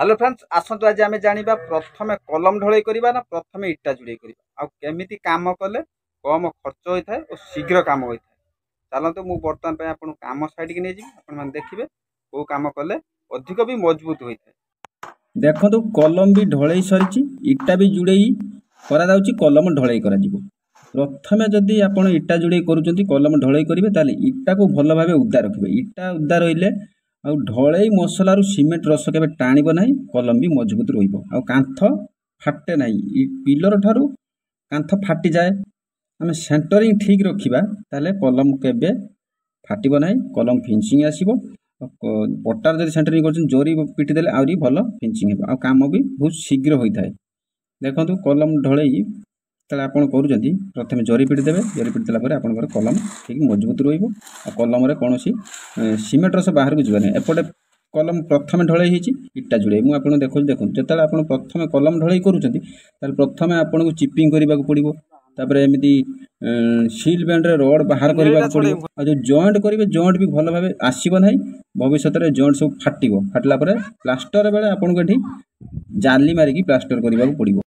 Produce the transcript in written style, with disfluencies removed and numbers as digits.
Hello friends आसतु आज आम जाना प्रथम कलम ढलई करवा ना प्रथम इटा जोड़े करवा आमती कम कले कम खर्च होता है और शीघ्र कम होता है। चलते मुझे बर्तमान आपको कम साइड की नहीं जी देखिए कौ कम कले अधिक भी मजबूत होता है। देखो कलम भी ढलई सरी इटा भी जुड़े करा कलम ढलई कर प्रथम जदि आप इटा जुड़े करुँच कलम ढलई करेंगे इटा को भल भाव उदा रखिए। इटा उदा रही ढलई मसलार सीमेंट रस के टाणब ना कलम भी मजबूत रंथ फाटे ना पिलर ठारू कांथ फाटी जाए आम सेंटरिंग ठीक रखा ताले कलम केबे फाटब ना कलम फिनिशिंग आसो पटार जब सेंटरिंग कर जोरी पिटी देले आउरी भल फिनिशिंग हो काम भी बहुत शीघ्र होता है। देखो कलम ढलई तेल आप प्रथम जरी पिटी देवे जरी पिटी देला आपंकर कलम ठीक मजबूत रलम कौन सीमेंट रस बाहर को जाए एपटे कलम प्रथम ढलई इटा जोड़े मुझे देखो देखो जो आप प्रथम कलम ढलई करुँच प्रथम आपको चिपिंग करने को पड़ो तापर एमती सील बैंड रे रड बाहर करने को पड़ो और जो जॉइंट करेंगे जॉइंट भी भल भाव आसब ना भविष्य में जॉइंट सब फाटिबो फाटला प्लास्टर बेले आपको ये जाली मारिकी प्लास्टर करने को पड़ो।